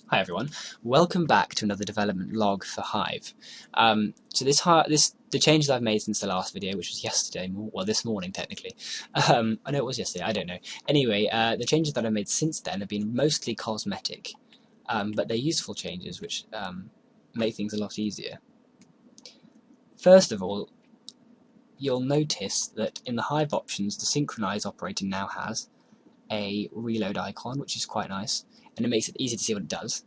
Hi everyone, welcome back to another development log for Hive. The changes I've made since the last video, which was yesterday, well this morning technically. I know it was yesterday, I don't know. Anyway, the changes that I made since then have been mostly cosmetic, but they're useful changes which make things a lot easier. First of all, you'll notice that in the Hive options, the synchronize operator now has a reload icon, which is quite nice, and it makes it easy to see what it does.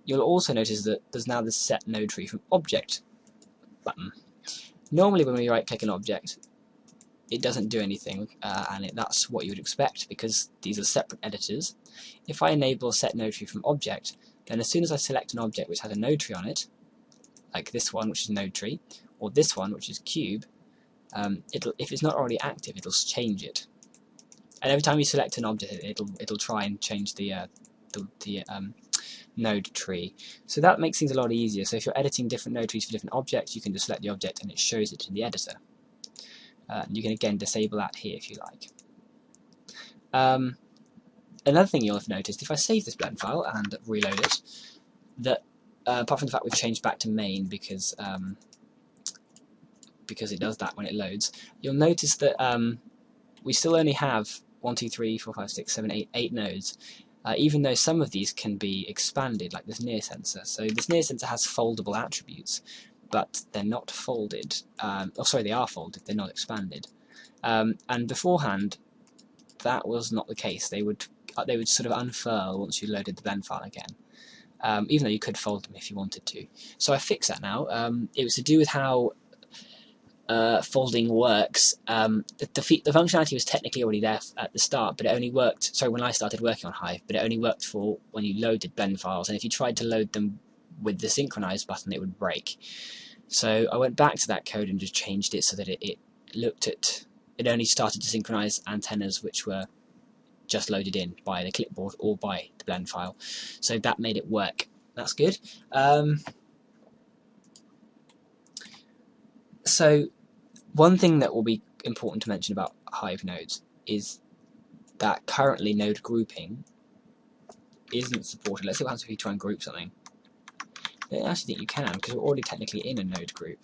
You'll also notice that there's now the set node tree from object button. Normally when we right click an object, it doesn't do anything, and that's what you would expect because these are separate editors. If I enable set node tree from object, then as soon as I select an object which has a node tree on it, like this one which is node tree, or this one which is cube, if it's not already active, it'll change it. And every time you select an object, it'll try and change the node tree. So that makes things a lot easier. So if you're editing different node trees for different objects, you can just select the object and it shows it in the editor. You can again disable that here if you like. Another thing you'll have noticed, if I save this blend file and reload it, that apart from the fact we've changed back to main because it does that when it loads, you'll notice that we still only have 1, 2, 3, 4, 5, 6, 7, 8 nodes, even though some of these can be expanded, like this near sensor. So this near sensor has foldable attributes, but they're not folded. They are folded, they're not expanded. And beforehand, that was not the case. They would sort of unfurl once you loaded the blend file again, even though you could fold them if you wanted to. So I fixed that now. It was to do with how folding works. The functionality was technically already there at the start, but it only worked, when I started working on Hive, but it only worked for when you loaded blend files, and if you tried to load them with the synchronize button, it would break. So I went back to that code and just changed it so that it only started to synchronize antennas which were just loaded in by the clipboard or by the blend file. So that made it work. That's good. So one thing that will be important to mention about Hive nodes is that currently node grouping isn't supported. Let's see what happens if you try and group something. I don't actually think you can because we're already technically in a node group.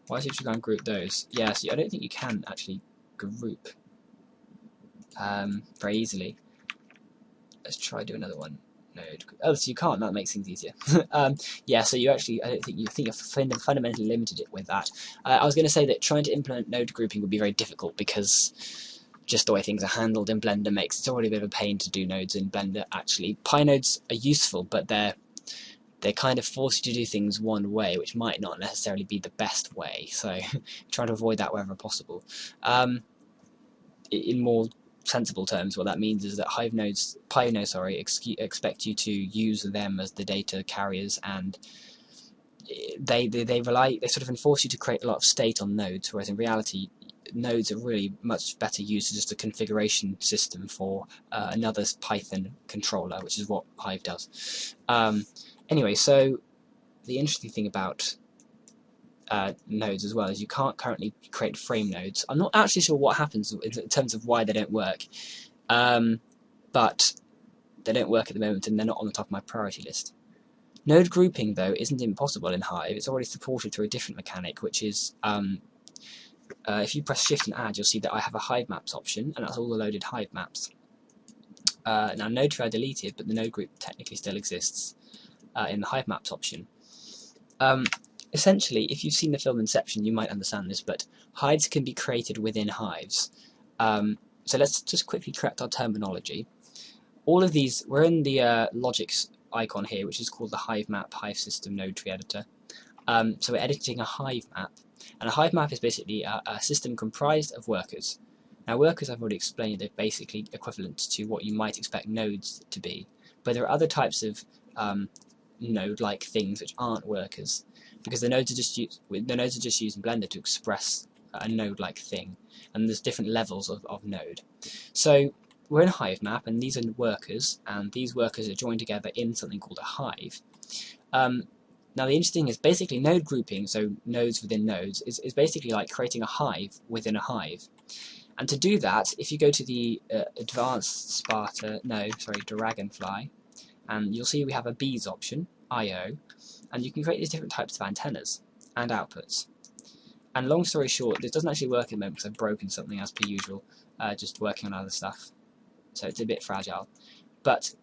Why should you try and group those? Yeah, so I don't think you can actually group very easily. Let's try do another one. Node. Oh, so you can't. That makes things easier. Yeah, so you actually, I think you've fundamentally limited it with that. I was going to say that trying to implement node grouping would be very difficult because just the way things are handled in Blender makes it's already a bit of a pain to do nodes in Blender. Actually, Pi nodes are useful, but they kind of force you to do things one way, which might not necessarily be the best way. So try to avoid that wherever possible. In more sensible terms, what that means is that Pi nodes, expect you to use them as the data carriers, and they sort of enforce you to create a lot of state on nodes, whereas in reality, nodes are really much better used as just a configuration system for another Python controller, which is what Hive does. Anyway, so the interesting thing about nodes as well is you can't currently create frame nodes. I'm not actually sure what happens in terms of why they don't work, but they don't work at the moment and they're not on the top of my priority list. Node grouping, though, isn't impossible in Hive. It's already supported through a different mechanic, which is if you press Shift and Add, you'll see that I have a Hive Maps option, and that's all the loaded Hive maps. Now, node tree I deleted, but the node group technically still exists in the Hive Maps option. Essentially, if you've seen the film Inception, you might understand this, but hives can be created within hives. So let's just quickly correct our terminology. All of these, we're in the logics icon here, which is called the Hive Map Hive System Node Tree Editor. So we're editing a hive map, and a hive map is basically a system comprised of workers. Now, workers, I've already explained, are basically equivalent to what you might expect nodes to be, but there are other types of node-like things which aren't workers, because the nodes are just used in Blender to express a node-like thing, and there's different levels of node. So we're in a hive map, and these are workers, and these workers are joined together in something called a hive. Now the interesting is basically node grouping, so nodes within nodes, is basically like creating a hive within a hive. And to do that, if you go to the Dragonfly, and you'll see we have a bees option, IO, and you can create these different types of antennas and outputs. And long story short, this doesn't actually work at the moment because I've broken something as per usual, just working on other stuff, so it's a bit fragile. But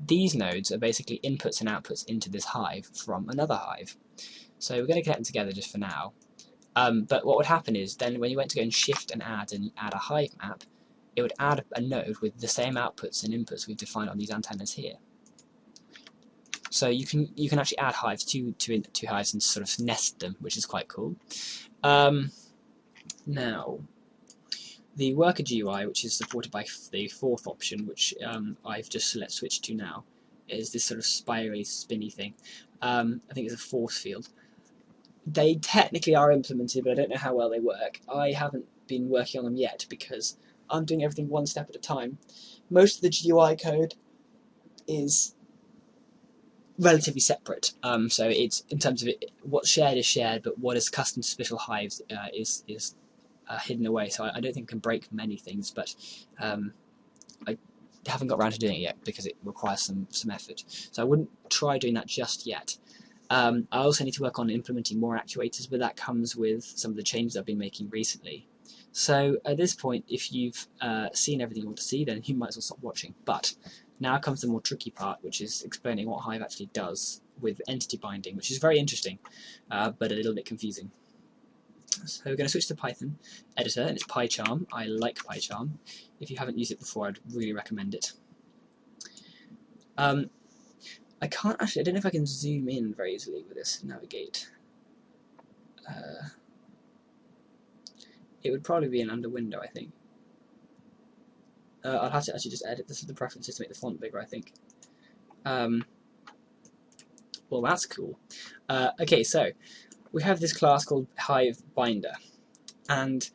these nodes are basically inputs and outputs into this hive from another hive. So we're going to connect them together just for now. But what would happen is then when you went to go and shift and add a hive map, it would add a node with the same outputs and inputs we've defined on these antennas here. So you can actually add hives to hives and sort of nest them, which is quite cool. Now, the worker GUI, which is supported by the fourth option, which I've just switched to now, is this sort of spirally spinny thing. I think it's a force field. They technically are implemented, but I don't know how well they work. I haven't been working on them yet because I'm doing everything one step at a time. Most of the GUI code is relatively separate, so it's in terms of what's shared is shared, but what is custom to special hives is hidden away. So I don't think I can break many things, but I haven't got around to doing it yet because it requires some effort. So I wouldn't try doing that just yet. I also need to work on implementing more actuators, but that comes with some of the changes I've been making recently. So at this point, if you've seen everything you want to see, then you might as well stop watching. But now comes the more tricky part, which is explaining what Hive actually does with entity binding, which is very interesting, but a little bit confusing. So we're going to switch to Python editor, and it's PyCharm. I like PyCharm. If you haven't used it before, I'd really recommend it. I can't actually, I don't know if I can zoom in very easily with this navigate. It would probably be an under window, I think. I'll have to actually just edit this with the preferences to make the font bigger, I think. Well, that's cool. Okay, so we have this class called Hive Binder, and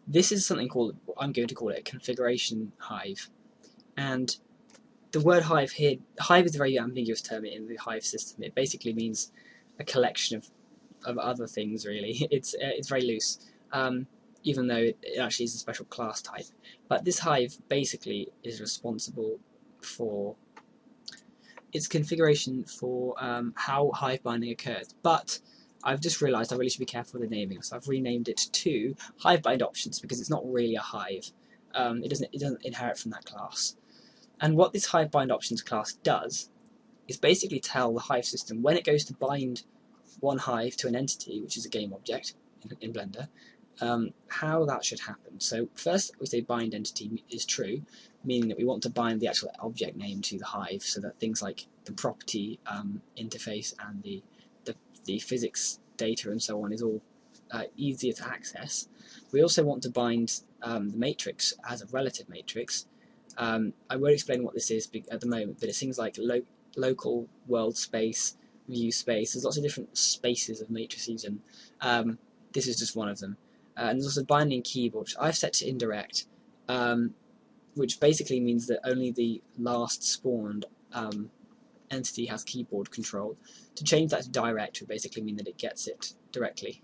this is something called, I'm going to call it a configuration hive. And the word hive here, hive is a very ambiguous term in the Hive system. It basically means a collection of other things, really. It's very loose, even though it actually is a special class type. But this hive basically is responsible for its configuration for how hive binding occurs. But I've just realised I really should be careful with the naming, so I've renamed it to Hive Bind Options because it's not really a hive. It doesn't inherit from that class. And what this Hive Bind Options class does is basically tell the Hive system when it goes to bind one hive to an entity, which is a game object in Blender, how that should happen. So first we say bind entity is true, meaning that we want to bind the actual object name to the hive so that things like the property interface and the physics data and so on is all easier to access. We also want to bind the matrix as a relative matrix. I won't explain what this is at the moment, but it's things like local, world space, view space. There's lots of different spaces of matrices, and this is just one of them. And there's also binding keyboard, which I've set to indirect, which basically means that only the last spawned entity has keyboard control. To change that to direct would basically mean that it gets it directly,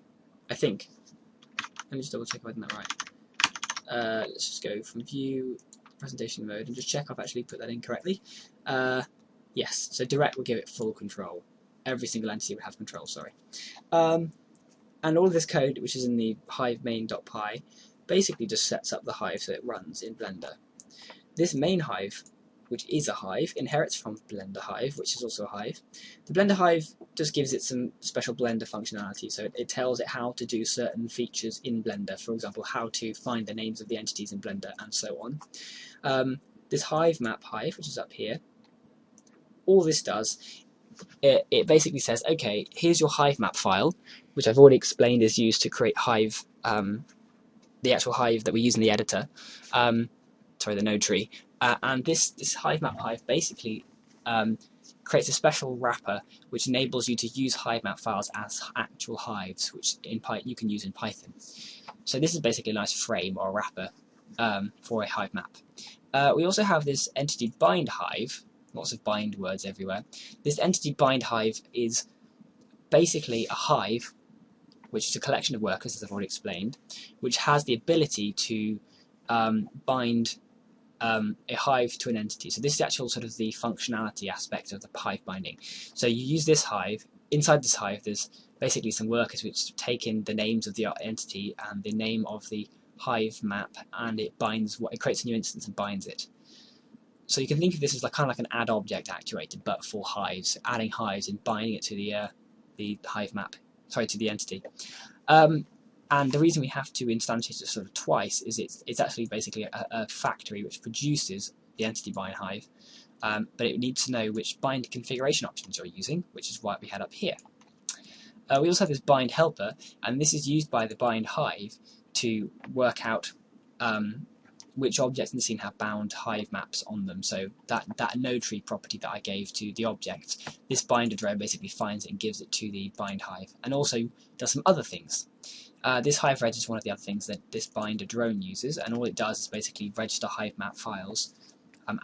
I think. Let me just double check if I've done that right. Let's just go from view, presentation mode, and just check I've actually put that in correctly. Yes, so direct will give it full control. Every single entity would have control, sorry. And all of this code, which is in the hive main.py, basically just sets up the hive so it runs in Blender. This main hive, which is a hive, inherits from Blender Hive, which is also a hive. The Blender Hive just gives it some special Blender functionality, so it tells it how to do certain features in Blender, for example, how to find the names of the entities in Blender, and so on. This hive map hive, which is up here, all this does, it basically says, okay, here's your hive map file, which I've already explained is used to create hive, the actual hive that we use in the editor, sorry, the node tree. And this hive map hive basically creates a special wrapper which enables you to use hive map files as actual hives, which you can use in Python. So this is basically a nice frame or a wrapper for a hive map. We also have this entity bind hive, lots of bind words everywhere. This entity bind hive is basically a hive, which is a collection of workers, as I've already explained, which has the ability to bind a hive to an entity. So this is actual sort of the functionality aspect of the hive binding. So you use this hive. Inside this hive, there's basically some workers which take in the names of the entity and the name of the hive map, and it creates a new instance and binds it. So you can think of this as like, kind of like an add object actuator, but for hives, adding hives and binding it to the hive map, to the entity. And the reason we have to instantiate it sort of twice is it's actually basically a factory which produces the entity bind hive, but it needs to know which bind configuration options you're using, which is what we had up here. We also have this bind helper, and this is used by the bind hive to work out which objects in the scene have bound hive maps on them. So that node tree property that I gave to the object, this binder drone basically finds it and gives it to the bind hive, and also does some other things. This hive reg is one of the other things that this binder drone uses, and all it does is basically register hive map files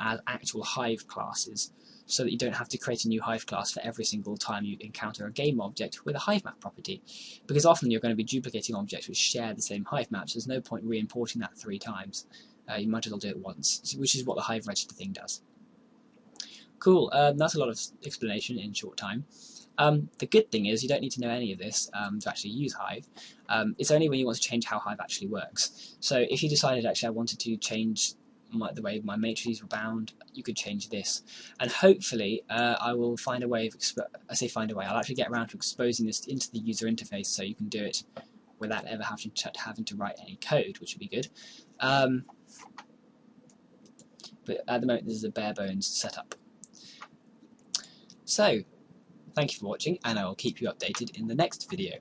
as actual hive classes, so that you don't have to create a new hive class for every single time you encounter a game object with a hive map property, because often you're going to be duplicating objects which share the same hive maps. There's no point re-importing that 3 times. You might as well do it once, which is what the hive register thing does. Cool, that's a lot of explanation in short time. The good thing is you don't need to know any of this to actually use Hive. It's only when you want to change how Hive actually works. So if you decided actually I wanted to change the way my matrices were bound, you could change this. And hopefully I will find a way of, I'll actually get around to exposing this into the user interface so you can do it without ever having to write any code, which would be good. But at the moment this is a bare bones setup. So, thank you for watching, and I will keep you updated in the next video.